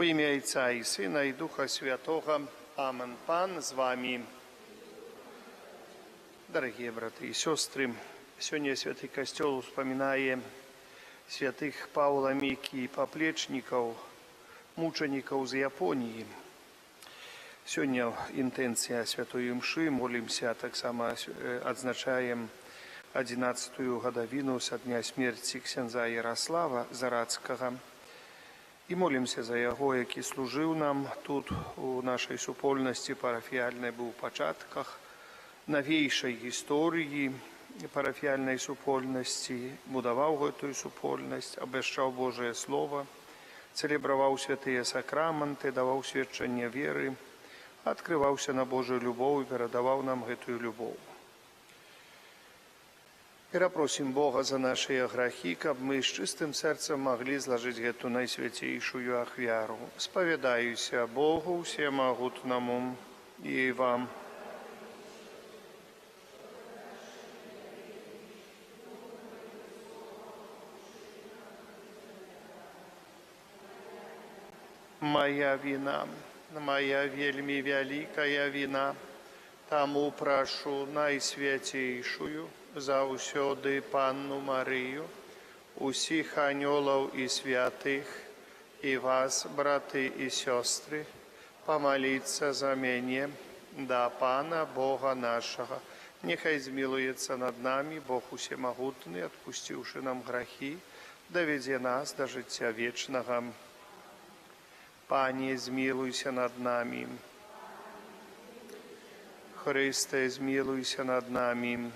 У ім'я Отця і Сина, і Духа Святого. Амен. Пан з вами. Дорогие браты и сестры, сегодня Святый Костел вспоминает святых Павла, Мики и Поплечников, мучеников из Японии. Сегодня интенция Святой Мши, молимся, так само отзначаем 11-ю годовину со дня смерти ксяндза Ярослава Зарадского. І молимся за яго, який служив нам тут, у нашій супольності парафіальній, був у початках новейшей історії парафіальної супольності, будував цю супольність, обещав Божє Слово, целебровав святые сакраменти, давав свідчення віри, відкривався на Божу любов і передавав нам цю любов. Перепросим Бога за наши грехи, каб мы с чистым сердцем могли сложить эту наисвятейшую ахвяру. Споведаюся Богу всемогутному и вам. Моя вина, моя вельми великая вина, тому прошу найсвятейшую, заўсёды Панну Марию, усіх анёлаў і святых, і вас, браты і сёстры, помолиться за мяне да Пана Бога нашего. Нехай змилуется над нами Бог усемогутный, отпустивши нам грехи, доведе нас до життя вечного. Пане, змилуйся над нами. Христе, змилуйся над нами.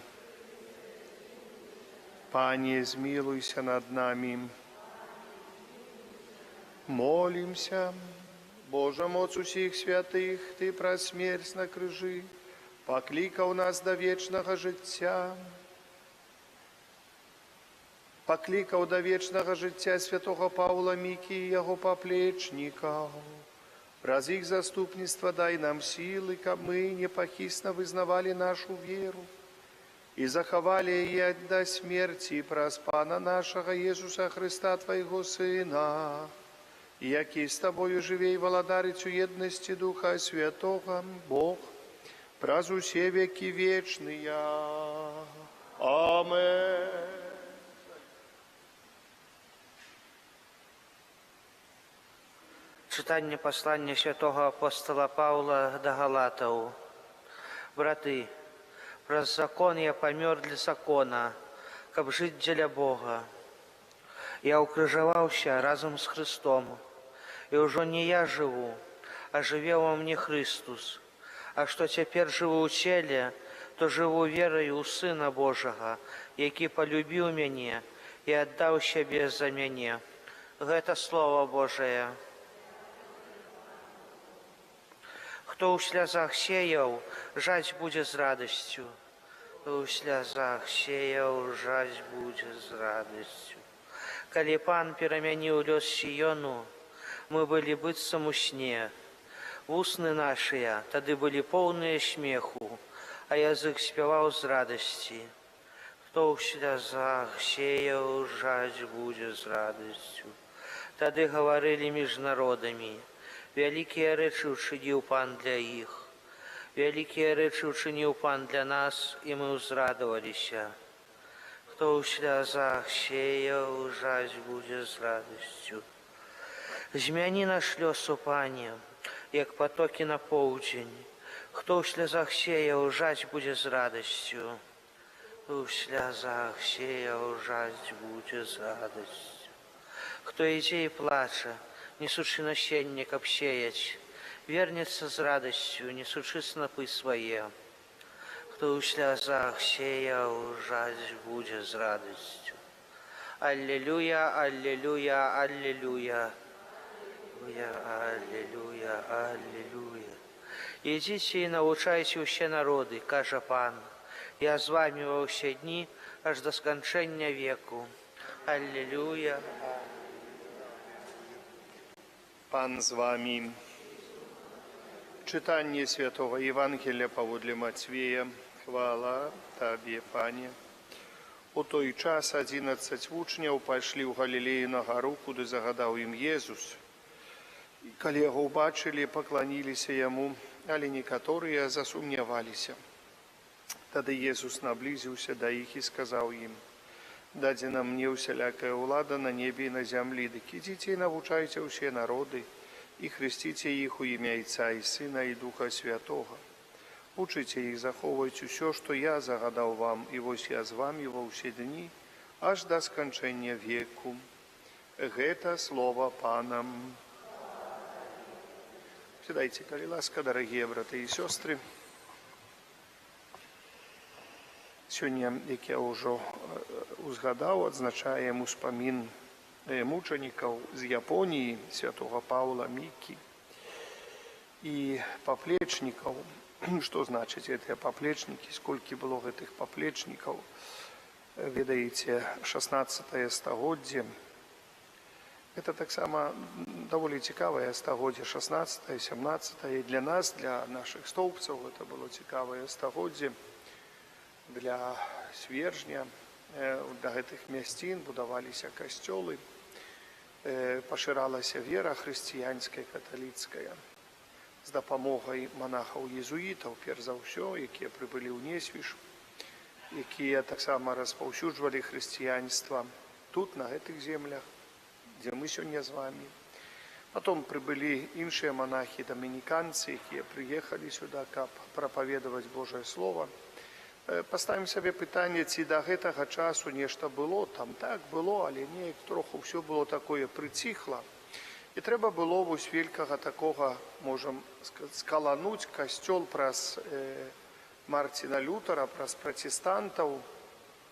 Пане, змилуйся над нами. Молимся. Боже, моц усіх святих, Ти про смерть на крижі покликав нас до вечного життя. Покликав до вечного життя святого Павла, Мики і його поплечників. Раз их заступництво дай нам силы, как мы непохисно вызнавали нашу веру и заховали ее до смерти праз Пана нашего Иисуса Христа, Твоего Сына, який с Тобою живей володарицу едности Духа Святого, Бог, праз усе веки вечные. Амен. Читання послання святого апостола Павла до Галатаў. Браты, праз закон я памёр для закона, каб жыць дзеля Бога. Я укрыжаваўся разам з Христом, і ўжо не я жыву, а жыве ва мне Христус. А што цяпер жыву ў целе, то жыву вераю ў Сына Божага, які полюбіў мяне і аддаў сябе за мяне. Гэта Слово Божае. Хто ў слязах сеяў, жаць будзе з радасцю. Хто ў слязах сеяў, жаць будзе з радасцю. Калі Пан перамяніў лёс Сіёну, мы былі быццам у сне. Вусны нашыя тады былі поўныя смеху, а язык спяваў з радасці. Хто ў слязах сеяў, жаць будзе з радасцю. Тады гаварылі між народамі. Вялікія рэчы ўчыніў Пан для іх. Вялікія рэчы ўчыніў Пан для нас, і мы ўзрадаваліся. Хто ў слязах сеяў, жаць будзе з радасцю. Змяні наш лёс, у Пане, як потокі на поўдзень. Хто ў слязах сеяў, жаць будзе з радасцю. Хто ў слязах сеяў, жаць будзе з радасцю. Хто ідзе і плача, несучы насенне, каб сеяць, вернецца з радасцю, несучы снапы свае. Хто ў слязах сеяў, жаць будзе з радасцю. Аллилуйя, аллилуйя, аллилуйя. Аллилуйя, аллилуйя. Ідзіце і навучайце ўсе народы, кажа Пан. Я з вамі ва ўсе дні, аж да сканчэння веку. Аллилуйя. Пан з вами. Читание Святого Евангелия поводле Матвея. Хвала Табе, Пане. У той час 11 вучняў пайшлі ў Галілею на гару, куды загадаў ім Езус. Калі яго ўбачылі, пакланіліся яму, але некаторыя засумняваліся. Тады Езус наблізіўся да іх і сказаў ім: «Дадзена мне ўсялякая ўлада на небе і на зямлі, дык ідзіце і навучайце ўсе народы, і хрысціце іх у імя Отца і Сына і Духа Святога. Учыце іх захоўваць усё, што я загадаў вам, і вось я з вамі ва ўсе дні, аж да сканчэння веку». Гэта слова Пана. Сідайце, калі ласка, дарагія браты і сёстры. Сёння, як я ўжо узгадаў, адзначаем успамін мучанікаў з Японіі, святога Паўла Мікі і паплечнікаў. Што значыць гэтыя паплечнікі, сколькі было гэтых паплечнікаў? Ведаеце, 16 стагоддзе. Гэта таксама даволі цікавае стагоддзе, 16-17. І для нас, для нашых стоўбцаў, гэта было цікавае стагоддзе. Для Свержня, да гэтых мясцін будаваліся касцёлы, пашыралася вера хрысціянская, каталіцкая, з дапамогай манахаў-езуітаў, перш за ўсё, якія прыбылі ў Несвіж, якія таксама распаўсюджвалі хрысціянства тут, на гэтых землях, дзе мы сёння з вамі. Потом прыбылі іншыя манахі-дамініканцы, якія прыехалі сюда, каб прапаведаваць Божае Слова. Паставім сабе пытанне, ці да гэтага часу нешта было там. Так, было, але неяк троху ўсё было такое прыціхла. І трэба было вось вялікага такога, можам скалануць касцёл праз Марціна Лютера, праз пратэстантаў,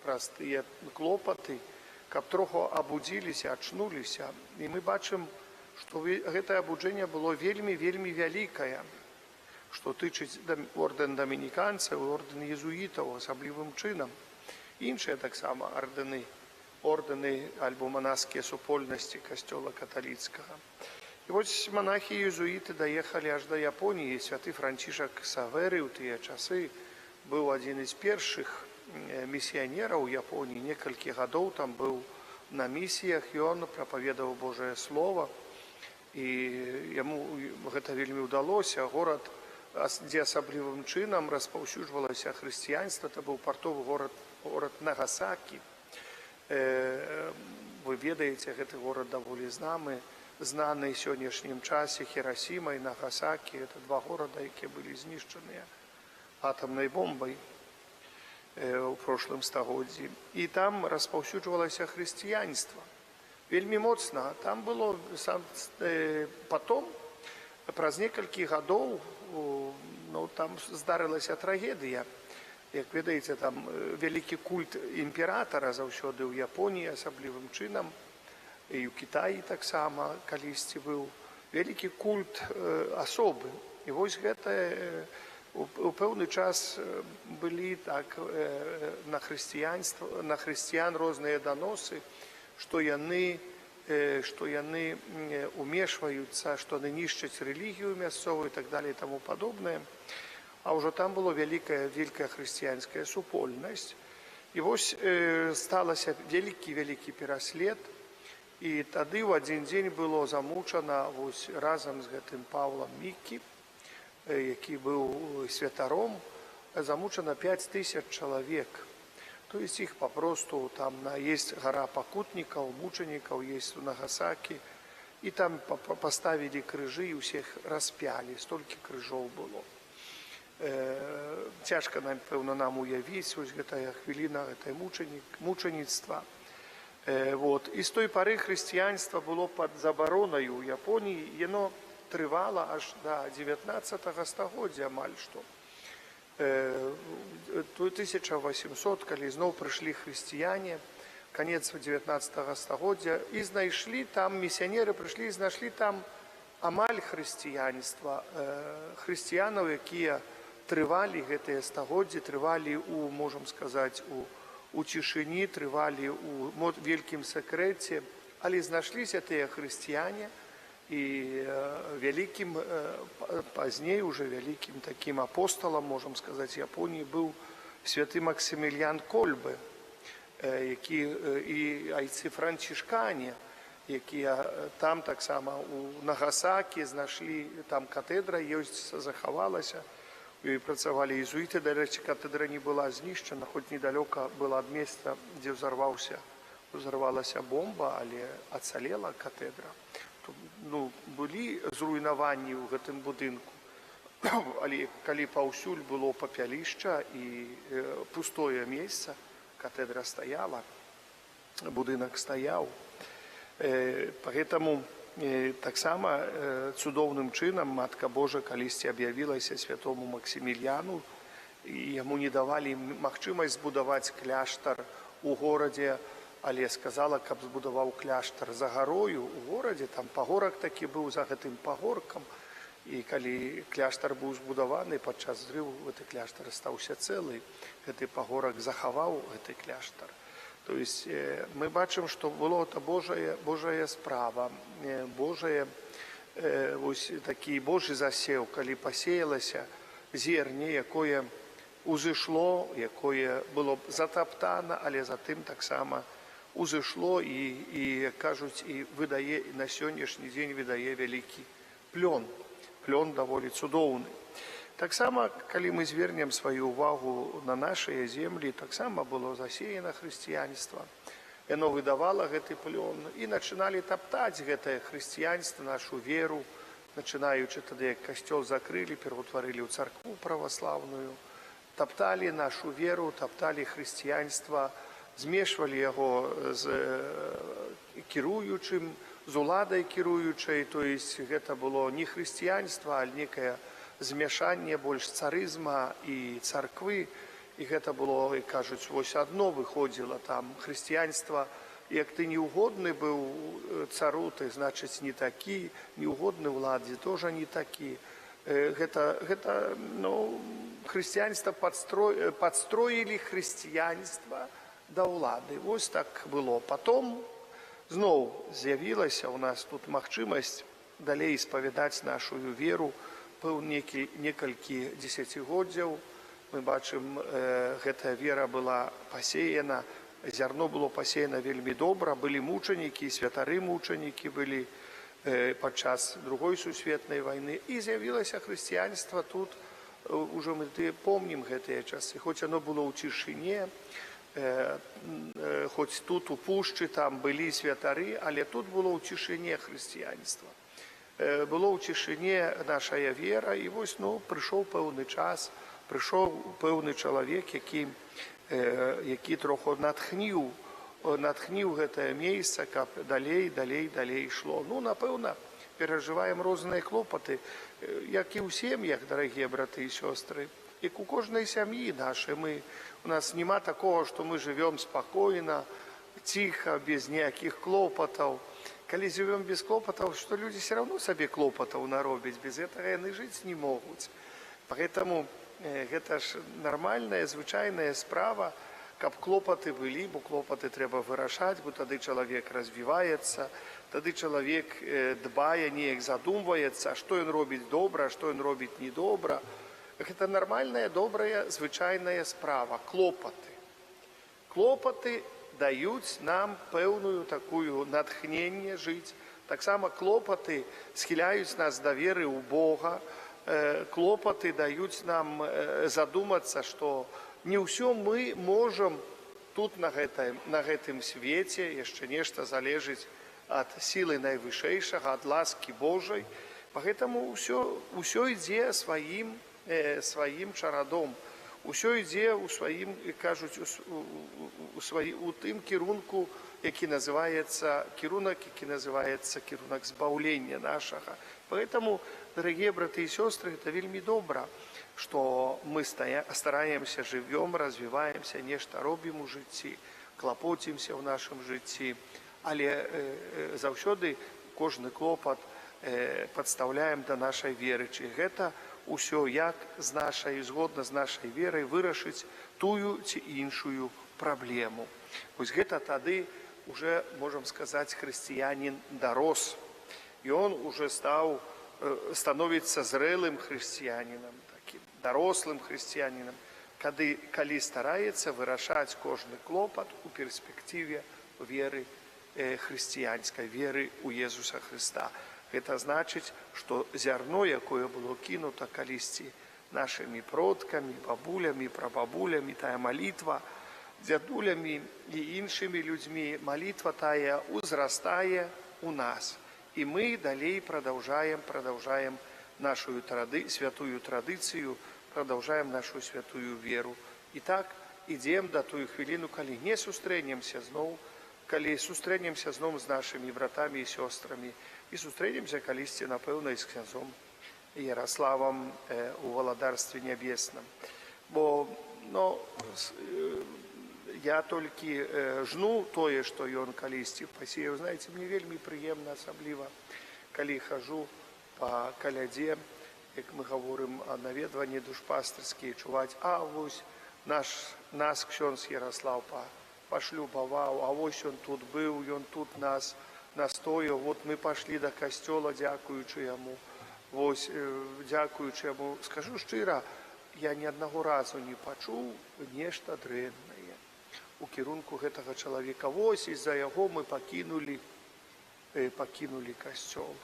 праз тыя клопаты, каб троху абудзіліся, ачнуліся. І мы бачым, што гэтае абуджэнне было вельмі вялікае, што тычыць ордэн дамініканцаў, ордэн езуітаў асаблівым чынам. Іншыя таксама ордэны альбо манаскія супольнасці касцёла каталіцкага. І вось манахі-езуіты даехалі аж да Японіі. Святы Францішак Саверы ў тыя часы быў адзін з першых місіянераў Японіі, некалькі гадоў там быў на місіях, ён прапаведаваў Божае Слова, і яму гэта вельмі ўдалося. Горад, дзе асаблівым чынам распаўсюджвалася хрысціянства, это быў партовы горад Нагасакі. Вы ведаеце, гэты горад даволі знаны ў сённяшнім часе. Хірасіма і Нагасакі — это два горада, якія былі знішчаныя атамнай бомбай у прошлым стагоддзі. І там распаўсюджвалася хрысціянства вельмі моцна. Там было потом, праз некалькі гадоў, там здарылася трагедыя. Як ведаеце, там вялікі культ імператара заўсёды ў Японіі асаблівым чынам, і ў Кітаі таксама калісьці быў вялікі культ асобы. І вось гэта у пэўны час былі так на хрысціян розныя даносы, што яны умешваюцца, што яны нішчаць рэлігію мясцовую і так далее і таму падобнае. А ўжо там была вялікая хрысціянская супольнасць. І вось сталася вялікі пераслед. І тады ў адзін дзень было замучана разам з гэтым Паўлам Мікі, які быў святаром, замучана 5000 чалавек. То есть іх папросту там есть гара пакутнікаў, мучанікаў, есть у Нагасакі, і там паставілі крыжы і ўсіх распялі, столькі крыжоў было. Цяжка, напэўна, нам уявіць вось гэтая хвіліна, гэтае мучаніцтва. І з той пары хрысціянства было пад забаронаю ў Японіі. Яно трывала аж да 19 стагоддзя амаль што. 1800, калі зноў прыйшлі хрысціяне, канец 19 стагоддзя, і знайшлі там, місіянеры прыйшлі і знайшлі там амаль хрысціянства, хрысціянаў, якія трывалі гэтыя стагоддзі, трывалі можам сказаць, у цішыні, трывалі у вялікім сакрэце, але знайшліся тыя хрысціяне. І вялікім, пазней уже вялікім такім апосталам, можам сказаць, Японіі быў святы Максіміліян Кольбе, і айцы францішкане, якія там таксама у Нагасакі знайшлі, там катедра ёсць, захавалася, у ёй працавалі езуіты. Дарэчы, катедра не была знішчана, хоць недалёка была ад месца, дзе ўзарвалася бомба, але ацалела катедра. Былі зруйнаванні ў гэтым будынку, але калі паўсюль было папялішча і пустое месца, катедра стаяла, будынак стаяў. Поэтому таксама цудоўным чынам Матка Божа калісьці аб'явілася святому Максіміліяну, і яму не давалі магчымасць збудаваць кляштар у горадзе, але сказала, каб збудаваў кляштар за гарою у горадзе, там пагорак такі быў за гэтым пагоркам, і калі кляштар быў збудаваны, падчас зрыву гэты кляштар стаўся цэлы, гэты пагорак захаваў гэты кляштар. То есть мы бачым, што было это Божая справа, такі Божий засеў, калі пасеялася зерне, якое узышло, якое было затаптана, але затым таксама узышло і кажуць, і выдае, на сённяшні дзень выдае вялікі плён. Плён даволі цудоўны. Таксама, калі мы звернем сваю ўвагу на нашыя землі, таксама было засеяна хрысціянства. Яно выдавала гэты плён і начыналі таптаць гэтае хрысціянства, нашу веру, начинаючы тады, як касцёл закрылі, пераўтварылі ў царкву праваслаўную, тапталі нашу веру, тапталі хрысціянства, змешвалі яго з кіруючым, з уладай кіруючай, то есть гэта было не хрысціянства, а некае змяшанне больш царызма і царквы, і гэта было, і кажуць, вось адно выходзіла там хрысціянства, як ты неугодны быў цару, ты, значыць, не такі, неугодны ўладзе, тоже не такі. Хрысціянства падстроілі хрысціянства да ўлады. Вось так было. Потом зноў з'явілася ў нас тут магчымасць далей спавядаць нашу веру, некалькі дзесяцігоддзяў. Мы бачым, гэтая вера была пасеяна, зярно было пасеяна вельмі добра, былі мучанікі, святары мучанікі былі падчас Другой сусветнай вайны, і з'явілася хрысціянства тут, ужо мы помнім гэтыя часы, хоць оно было ў цішыне, хоць тут у пушчы там былі святары, але тут было ў цішыне хрысціянства. Было ў цішыне нашая вера, і вось, прыйшоў пэўны час, прыйшоў пэўны чалавек, які троху натхніў гэтае месца, каб далей ішло. Напэўна, перажываем розныя клопаты, як і ў сем'ях, дарагія браты і сёстры, як у кожнай сям'і нашай. У нас няма такого, што мы жывём спакойна, ціха, без ніякіх клопатаў. Калі жывём без клопатаў, што людзі все равно сабе клопатаў наробяць, без гэтага яны жыць не могуць. Поэтому гэта ж нармальная, звычайная справа, каб клопаты былі, бо клопаты трэба вырашаць, бо тады чалавек развіваецца, тады чалавек дбае, неяк задумваецца, што ён робіць добра, што ён робіць недобра. Гэта нармальная, добрая, звычайная справа, клопаты. Клопаты даюць нам пэўную такую натхненне жыць. Таксама клопаты схіляюць нас да веры ў Бога. Клопаты даюць нам задумацца, што не ўсё мы можам тут на гэтым свеце, яшчэ нешта залежыць ад сілы найвышэйшага, ад ласкі Божай. Поэтому ўсё ідзе сваім чарадом. Усё ідзе ў сваім, кажуць, у тым кірунку, які называецца кірунак збаўлення нашага. Поэтому, дарагія браты і сёстры, гэта вельмі добра, што мы стараемся, жывём, развіваемся, нешта робім у жыцці, клапоцімся ў нашым жыцці, але заўсёды кожны клопат падстаўляем да нашай веры. Ці гэта усё як згодна з нашай верай вырашыць тую ці іншую праблему. Вось гэта тады уже, можам сказаць, хрысціянін дарос. І он уже становіцца зрэлым хрысціянінам, такім дарослым хрысціянінам, калі стараецца вырашаць кожны клопат у перспектыве веры хрысціянскай веры ў Езуса Хрыста. Гэта значыць, што зярно, якое было кінута калісьці нашымі продкамі, бабулямі, прабабулямі, тая малітва, дзядулямі і іншымі людзьмі, малітва тая узрастае у нас. І мы далей прадаўжаем нашу святую традыцыю, прадаўжаем нашу святую веру. І так ідзем да тую хвіліну, калі не сустрэнемся зноў, калі сустрэнемся зноў з нашымі братамі і сёстрамі, і сустрэнемся калісьці, напэўна, і з князом Яраславам у валадарстве нябесным. Бо я толькі жну тое, што ён калісьці пасеяў. Знаеце, мне вельмі прыемна, асабліва, калі хожу па калядзе, як мы гаворым о наведванні душпастырскія, чуваць, а вось нас ксёндз Яраслаў пашлюбаваў, а вось ён тут быў, ён тут нас настояў, вот мы пашлі да касцёла, дзякуючы яму. Вось, дзякуючы яму, скажу шчыра, я ні аднаго разу не пачуў нешта дрэннае у кірунку гэтага чалавека. Вось з-за яго мы пакінулі касцёл.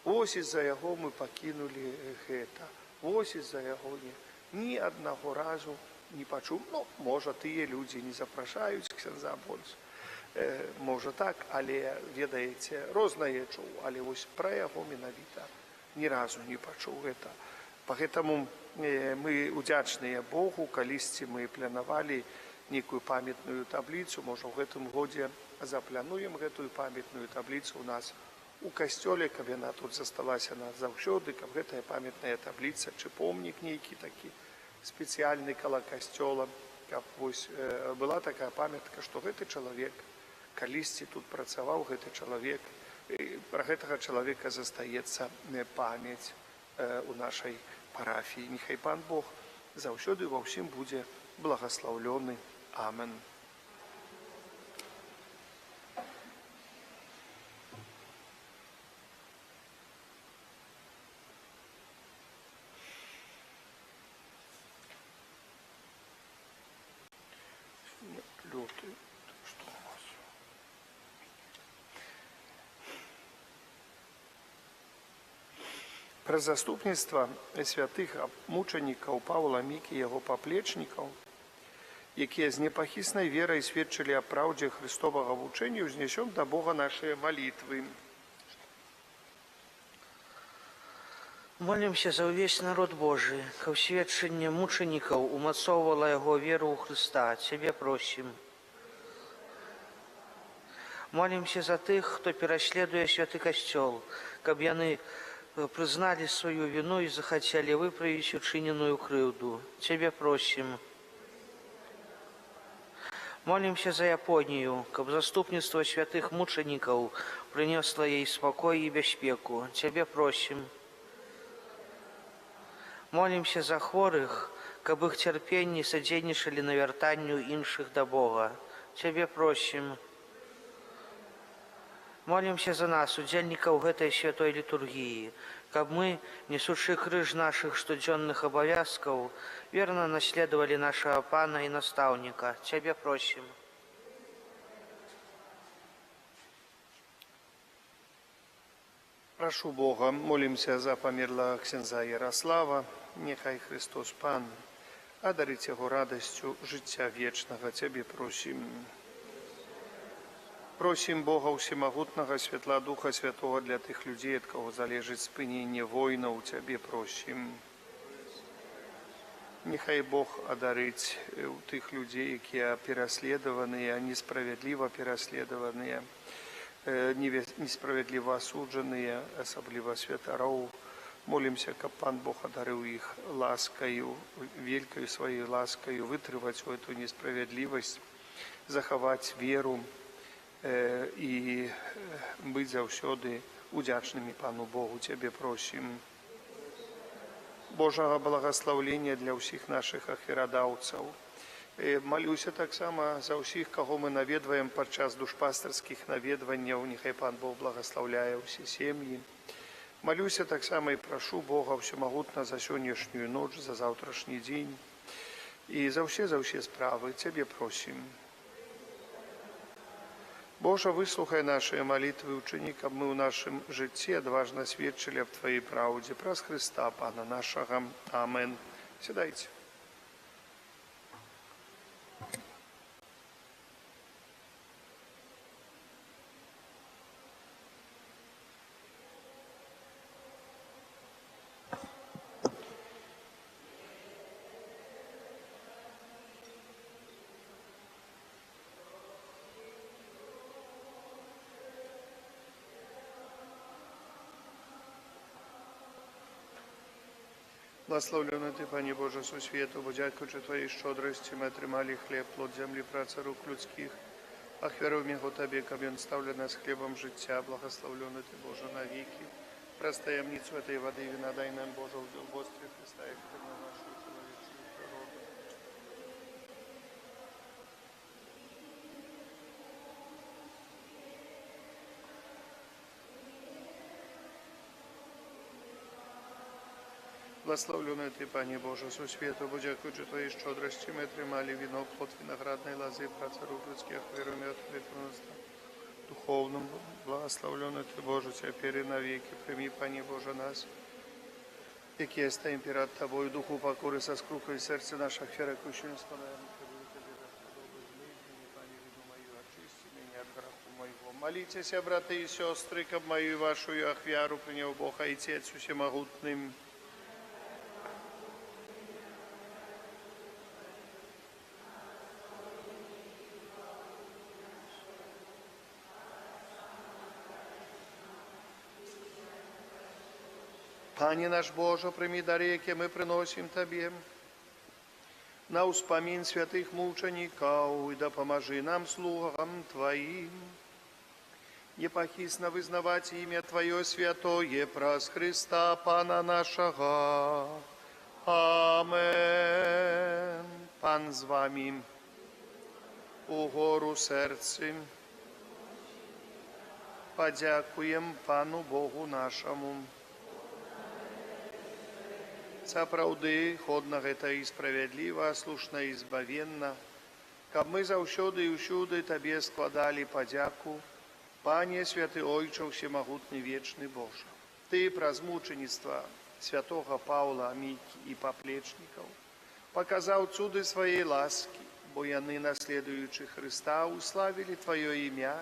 Вось з-за яго мы пакінулі гэта. Вось з-за яго ні аднаго разу не пачуў. Можа, тыя людзі не запрашаюць ксяндза больш. Можа так, але, ведаеце, рознае чуў, але вось пра яго менавіта ні разу не пачуў гэта. Пагэтаму мы удзячныя Богу, калісьці мы планавалі нейкую памятную табліцу, можа, ў гэтым годзе заплануем гэтую памятную табліцу ў нас у касцёле, каб яна тут засталася назаўсёды, каб гэтая памятная табліца, чи помнік нейкі такі спецыяльны каля касцёла, каб вось была такая памятка, што гэты чалавек калісьці тут працаваў, гэты чалавек, пра гэтага чалавека застаецца памяць у нашай парафіі. Няхай Пан Бог заўсёды ва ўсім будзе благаслаўлёны. Амен. Пра заступніцтва святых мучанікаў Паўла, Мікі і яго паплечнікаў, якія з непахіснай верай сведчылі аб праўдзе Христовага вучэння, узнесём да Бога нашыя малітвы. Молімся за ўвесь народ Божий, каб сведчанне мучанікаў умацоўвала яго веру ў Хрыста. Цябе просім. Молімся за тых, хто пераследуе святы касцёл, каб яны прызналі сваю віну і захацелі выправіць учыненую крыўду. Цябе просім. Молімся за Японію, каб заступніцтва святых мучанікаў прынесла ёй спакой і бяспеку. Цябе просім. Молімся за хворых, каб іх цярпенні садзейнічалі навяртанню іншых да Бога. Цябе просім. Молімся за нас, удзельнікаў гэтай святой літургіі, каб мы, несучы крыж нашых штодзённых абавязкаў, верна наследавалі нашага Пана і настаўніка. Цябе просім. Прашу Бога, молімся за памерлага ксяндза Яраслава, няхай Христос Пан адарыць яго радасцю жыцця вечнага. Цябе просім. Просім Бога ўсемагутнага святла Духа Святого для тых людзей, ад каго залежыць спыненне войнаў. Цябе просім. Няхай Бог адарыць у тых людзей, якія пераследаваныя, несправядліва пераследаваныя, несправядліва асуджаныя, асабліва святароў. Молімся, каб Пан Бог адарыў іх ласкаю, великою сваёй ласкаю, вытрываць у эту несправядлівасць, захаваць веру і быць заўсёды удзячнымі Пану Богу. Цябе просім. Божага благаслаўлення для ўсіх нашых ахвярадаўцаў. Малюся таксама за ўсіх, каго мы наведваем падчас душпастырскіх наведванняў. Няхай Пан Бог благаслаўляе ўсе сем'і. Малюся таксама і прашу Бога ўсемагутна за сённяшнюю ноч, за заўтрашні дзень і за ўсе справы. Цябе просім. Боже, выслухай наши молитвы, учини, каб мы ў нашым жыцці адважна сведчылі аб Тваёй праўдзе. Праз Христа, Пана нашага. Амен. Сядайце. Благословлений Ти, Пані Боже, сусвіту, бо дякуючи Твоїй щодрості ми отримали хліб, плод землі, праця рук людських. Ахвяруємо його Тобі, каб він ставлю нас хлібом життя. Благословлений Ти, Боже, навіки. Про таємницю этой води вина дай нам, Боже, в Господі Христа, як Ти на нашу чоловічу природу. Благословлений Ти, Пані Боже, сусвіту, бо дякуючи Твоїй щодрості ми отримали віно, плод виноградної лози, праця рук людських, віруємо Тобі духовному. Благословлений Ти, Боже, тепер і навіки. Прийми, Пані Боже, нас, які є стоїм перед Тобою, духу покори, со скрухою серця наших ферекущим складаємо Тобі, Пані, вину мою, очисти мене від греху моєго. Моліться, брати і сестри, каб мою і вашу ахвяру прийняв Бог, Отець усемогутним. Пане наш Боже, прийми дари, які ми приносимо Тобі, на успомін святих мучеників, і допоможи нам, слугам Твоїм, непохисно визнавати ім'я Твоє святое, праз Христа, Пана нашого. Амен. Пан з вами, угору серцем, подякуємо Пану Богу нашому. Сапраўды, ходна гэта і справядліва, слушна і збавенна, каб мы заўсёды і ўсюды Табе складалі падзяку, Пане святы Ойча, всемагутны вечны Божа. Ты праз мученіцтва святога Паўла, Мікі і паплечнікаў паказаў цуды сваей ласкі, бо яны, наследуючы Хрыста, уславілі Тваё імя,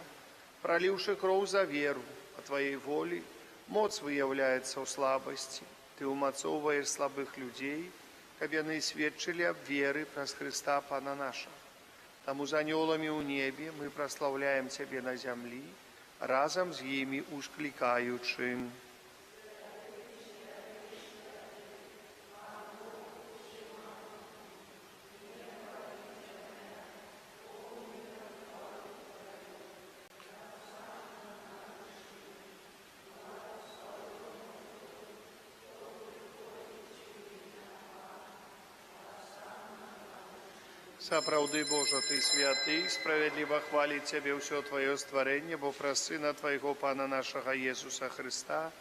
праліўшы кроў за веру, а Тваей волі моц выяўляецца ў слабасці. Ты умацоўваеш слабых людзей, каб яны сведчылі аб веры праз Хрыста Пана наша. Таму з анёламі ў небе мы праслаўляем Цябе на зямлі, разам з імі усклікаючы. Сапраўды, Божа, Ты святы, справядліва хваліць Цябе ўсё Тваё стварэнне, бо праз Сына Твайго, Пана нашага Jesуса Христа,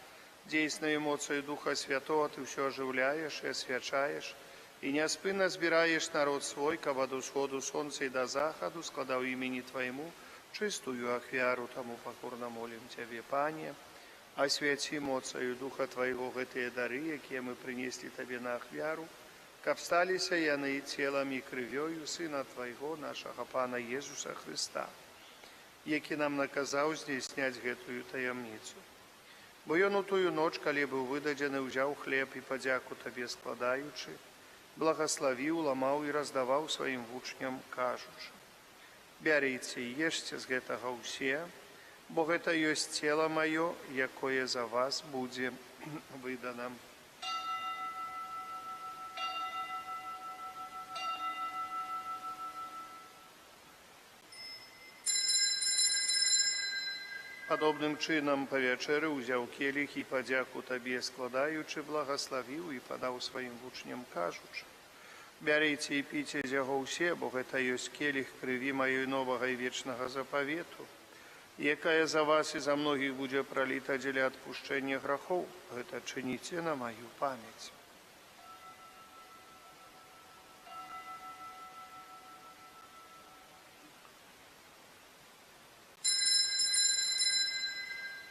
дзейснаю моцаю Духа Святого Ты ўсё ажыўляеш і асвячаеш, і няспынна збіраеш народ свой, каб ад усходу сонца і да захаду складаў імені Твайму чыстую ахвяру. Таму пакорна молім Цябе, Пане, асвяці моцаю Духа Твайго гэтыя дары, якія мы прынеслі Табе на ахвяру, каб сталіся яны целам і крывёю Сына Твайго, нашага Пана Jesуса Христа, які нам наказаў здзейсняць гэтую таямніцу. Бо ён у тую ноч, калі быў выдадзены, узяў хлеб і падзяку Табе складаючы, благаславіў, ламаў і раздаваў сваім вучням, кажучы: «Бярыце і ешце з гэтага ўсе, бо гэта ёсць цела маё, якое за вас будзе выдана». Падобным чынам па вячэры ўзяў келіх і падзяку Табе складаючы, благаславіў і падаў сваім вучням, кажучы: «Бярыце і піце з яго ўсе, бо гэта ёсць келіх крыві маёй новага і вечнага запавету, якая за вас і за многіх будзе праліта дзеля адпушчэння грахоў. Гэта чыніце на маю памяць».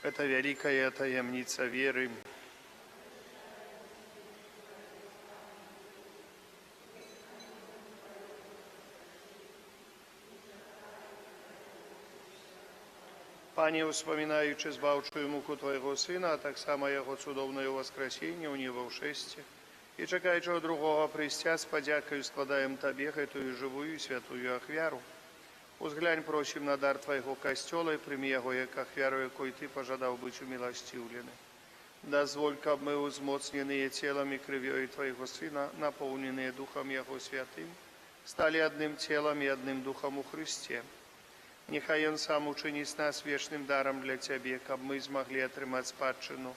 Это великая таямница веры. Пане, успоминаючи збавчую муку Твоєго Сина, а так само Його цудовне воскресіння у небовшесті, і чекаючого другого прийстя, з подякою складаємо Тобі эту живую святую ахвяру. Узглянь, просим на дар Твоего костела и прими его, як ахвяру, якой Ты пожадал быть умилостивлены. Дозволь, каб мы, узмоцненные телом и кровью Твоего Сына, наполненные Духом Его Святым, стали одним телом и одним Духом у Христе. Нехай Он сам учини с нас вечным даром для Тебе, каб мы смогли отрымать спадщину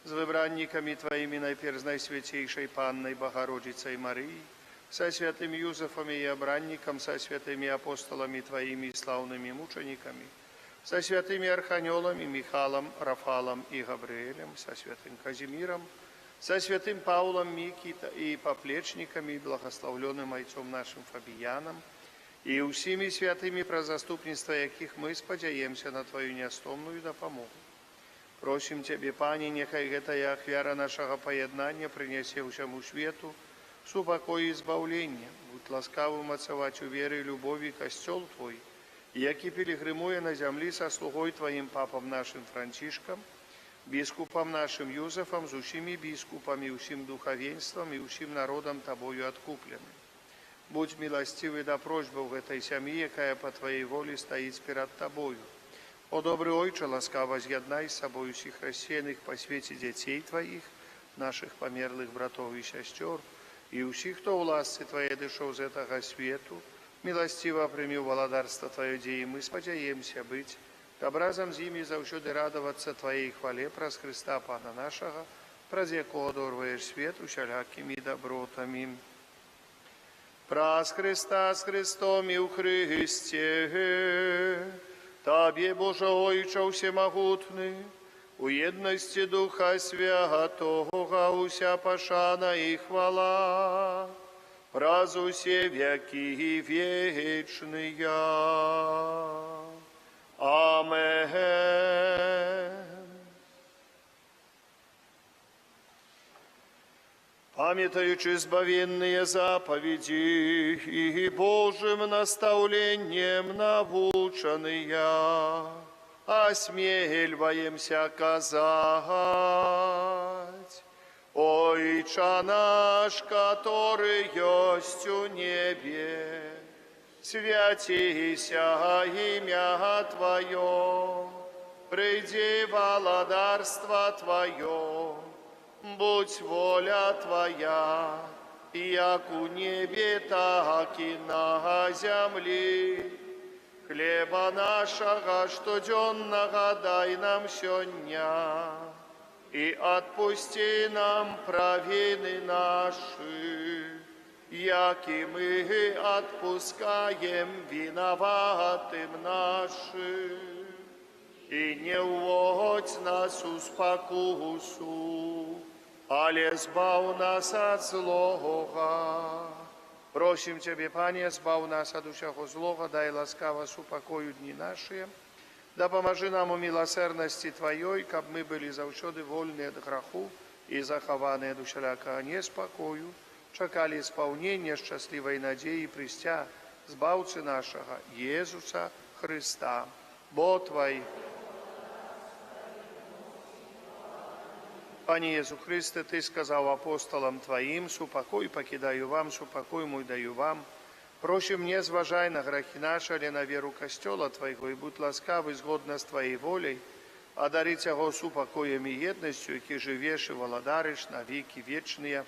с выбранниками Твоими, найперв Найсвятейшей Панной Богородицей Марией, со святым Юзефом и обранником, со святыми апостолами Твоими и славными мучениками, со святыми архангелами Михалом, Рафалом и Гавриэлем, со святым Казимиром, со святым Павлом Микита и поплечниками, и благословленным отцом нашим Фабияном, и усими святыми про заступництво, яких мы сподяемся на Твою неостомную допомогу. Просим Тебе, Пане, нехай гэтая ахвяра нашего поєднання принесе всему свету супокой и избавление. Будь ласкавым отцевать у веры и любови костел Твой, яки пилигримуя на земли со слугой Твоим папом нашим Францишком, біскупом нашим Юзефом, з усіми біскупами, усім духовенством и усім народом Тобою откупленным. Будь милостивый до просьбы в этой семье, якая по Твоей воле стоит перед Тобою. О добрый Ойче, ласкаво з'єднай с собою всех рассеянных по свете детей Твоих, наших померлых братов и сестер, и усіх, хто у ласці Твоей дышаў з этого свету, милостиво прими в володарство Твое, где и мы сподяемся быть, каб разом з ими завсёды радоваться Твоей хвале праз Христа Пана нашего, праз якого дорваешь свет усялякими добротами. Праз Христа с Христом и у Христе, Тобі, Боже Ойче всемогутний, у єдності Духа Святого уся пошана і хвала, праз усе веки вечные. Амен. Памятаючи избавенные заповеди и Божьим наставлением наученные, осмеливаемся казать: Ойче наш, который есть у небе, святися имя Твое, приди владарство Твое, будь воля Твоя, як у небе, так и на земле. Хлеба нашего штоденного дай нам сёння, и отпусти нам провины наши, яки мы отпускаем виноватым нашим. И не уводь нас у спокусу, але збав нас от злого. Просим Тебе, Пане, збав нас от усякого злого, дай ласкаво супокою дни наши, да поможи нам у милосердности Твоей, каб мы были завсёды вольны от греху и захованы от усялякого неспокою, чекали исполнения счастливой надеи пристя Збавцы нашего Иисуса Христа. Бо Твой. Пане Иисус Христе, Ты сказал апостолам Твоим: супокой покидаю вам, супокой мой даю вам. Просим, не зважай на грехи наши, але на веру костела Твоего, и будь ласкавый згодно с Твоей волей, одарить его супокоем и едностью, які живеш и владариш на веки вечные.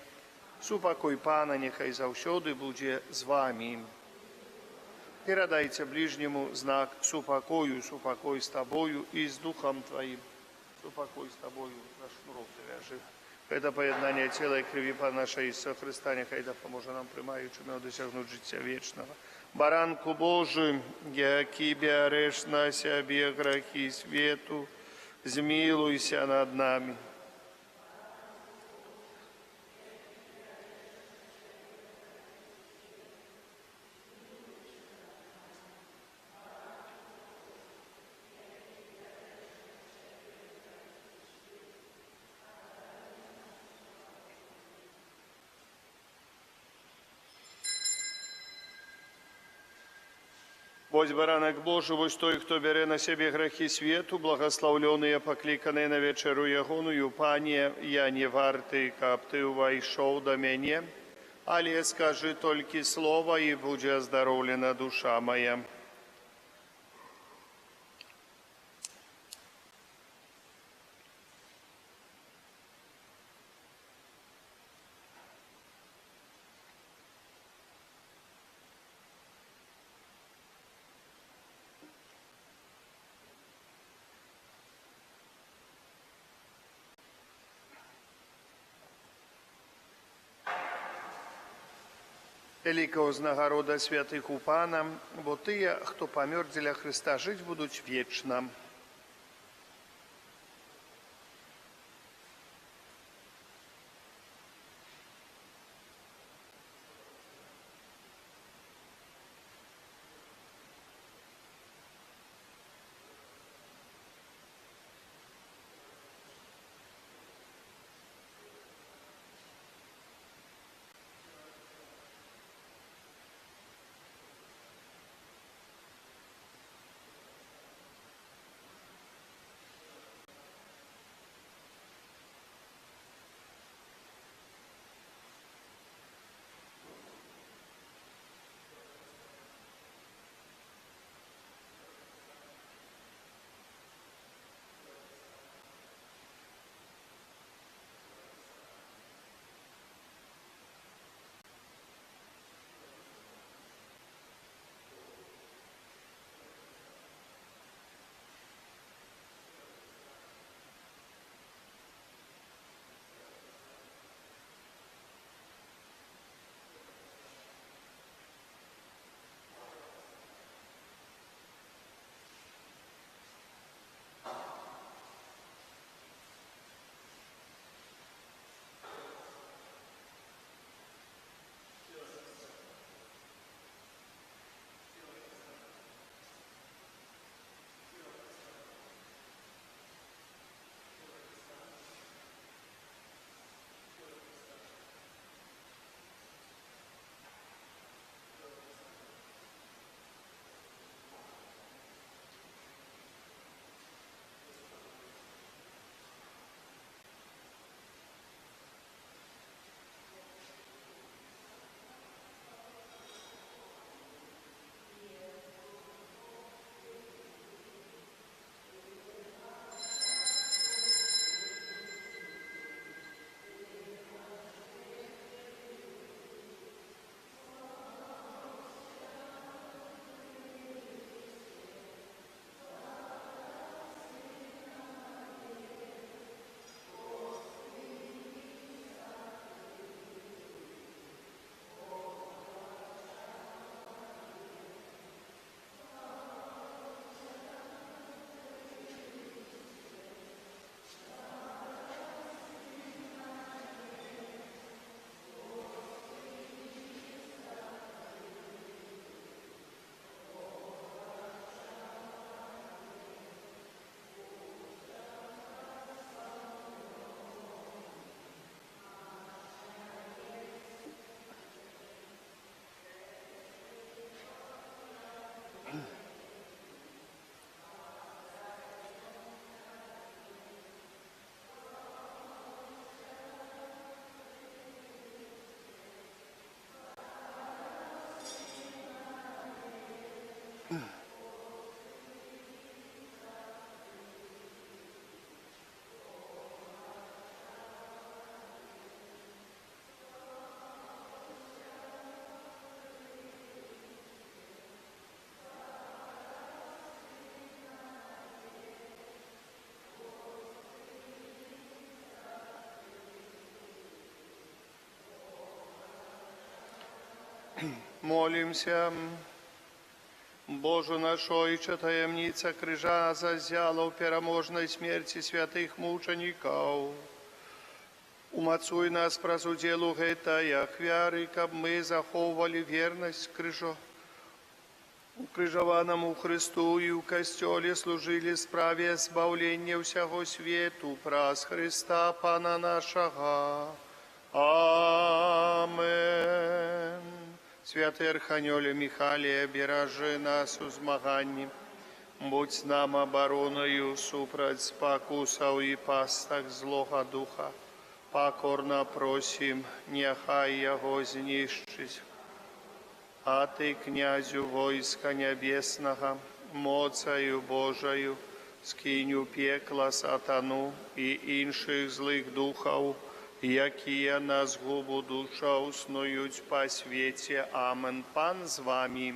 Супокой Пана нехай завсёды буде з вами. Передайте ближнему знак супокою, супокой с Тобою и с Духом Твоим. Супокой с Тобою, за шнурок завяжи. Это поєднання тіла і крові Пана нашого Ісуса Христа, нехай допоможе нам, приймаючими, досягнути життя вічного. Баранку Божий, який береш на себе грехи світу, змилуйся над нами. Вось баранак Божий, вось той, хто бере на себе грехи свету, благословленные, покликанные на вечеру ягоную, Пане, я не варты, каб ты увайшов до меня, але скажи только слово, и будет оздоровлена душа моя. Великого знагорода святых у Пана, бо тыя, хто памёр дзеля Христа, жыць будуць вечна. Молимся. Боже наш Ойче, таємниця крижа зазяла в переможной смерти святых мучеников. Умацуй нас праз удзел у гэтаях вяры, каб мы захоўвалі вернасць укрыжаванаму Христу і ў касцёле служылі справе збаўлення ўсяго свету праз Христа Пана нашага. Амен. Святий Арханьоле Михалія, бережи нас у змаганні, будь з нам обороною супраць спакусаў і пастак злога духа. Покорно просім, няхай яго знішчыць. А ты, князю войска нябеснага, моцаю Божаю, скінь у пекла сатану і іншых злых духаў, якія на згубу душаў снуюць па свеце. Амен. Пан з вами.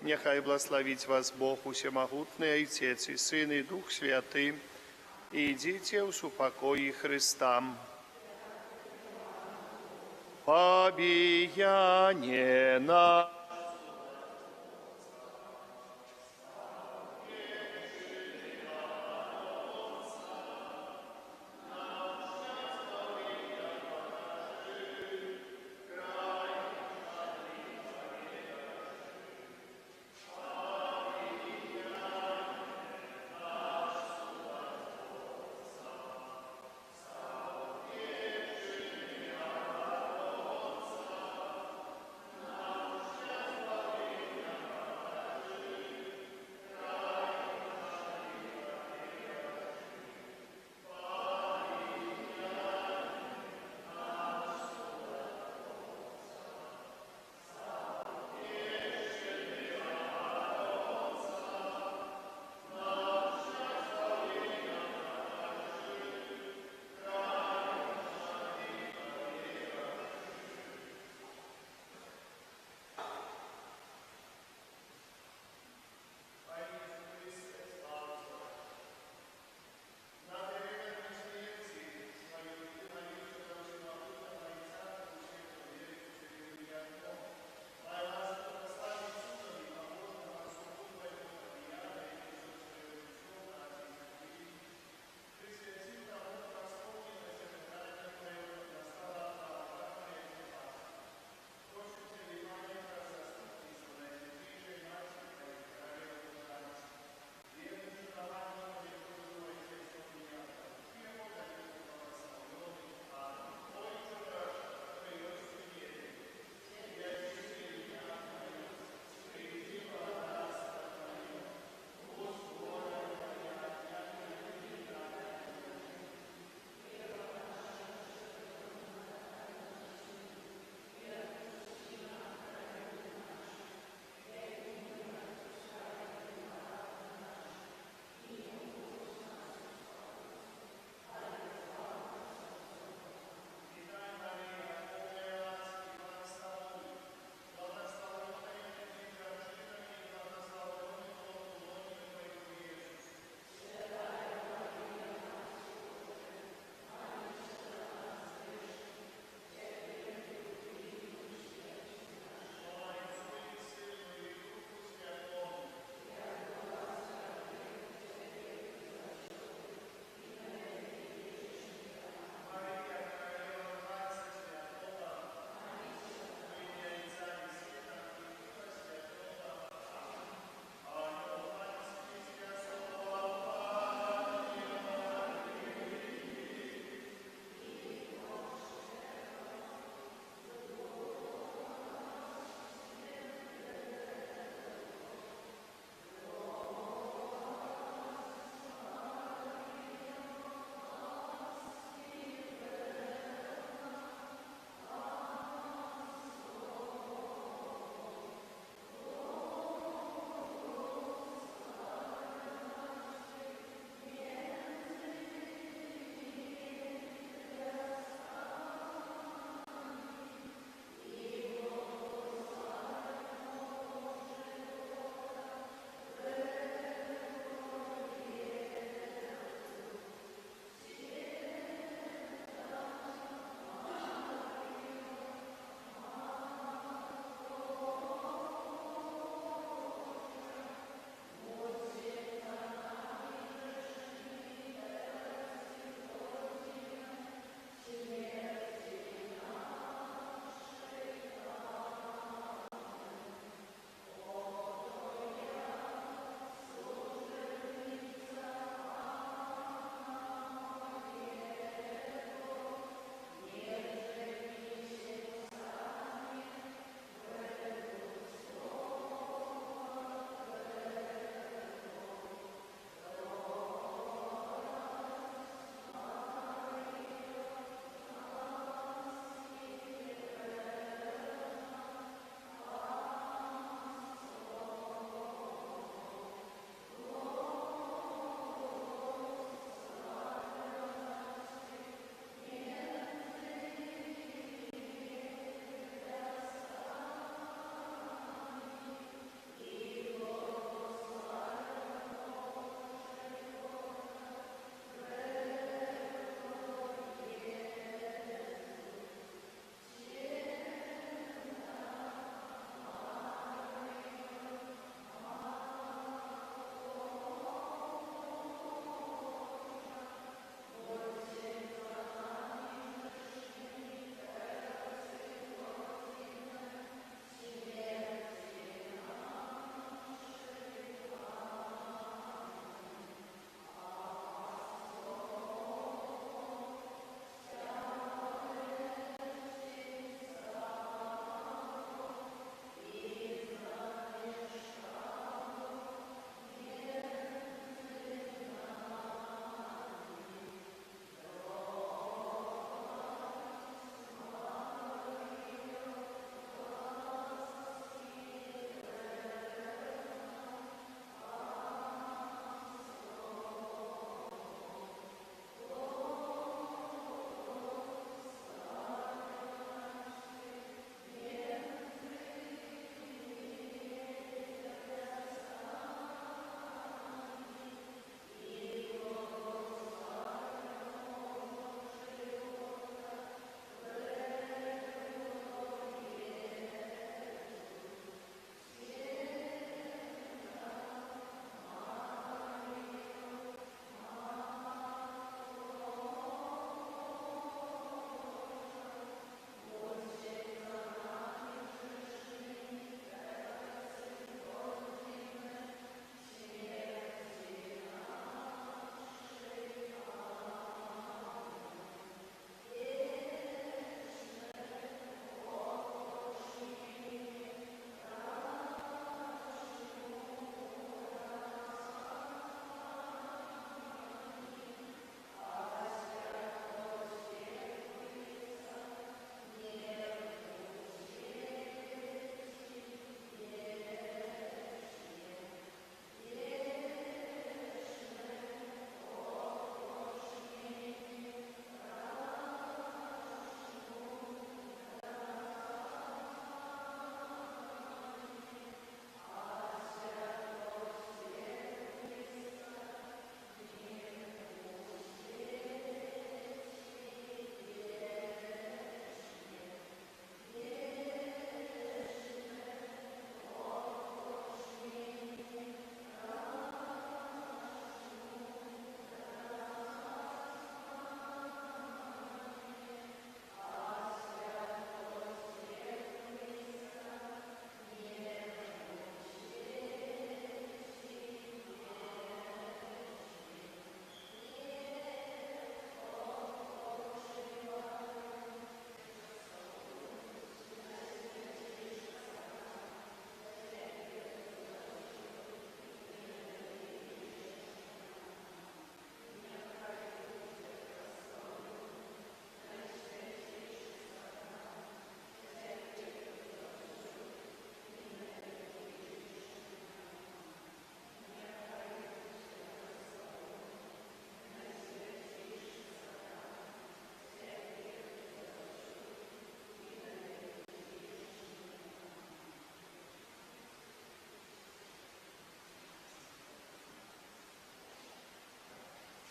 Няхай благословить вас Бог усемогутный, Отец и Сын и Дух Святый. Идите в супокои Христа. Побияне на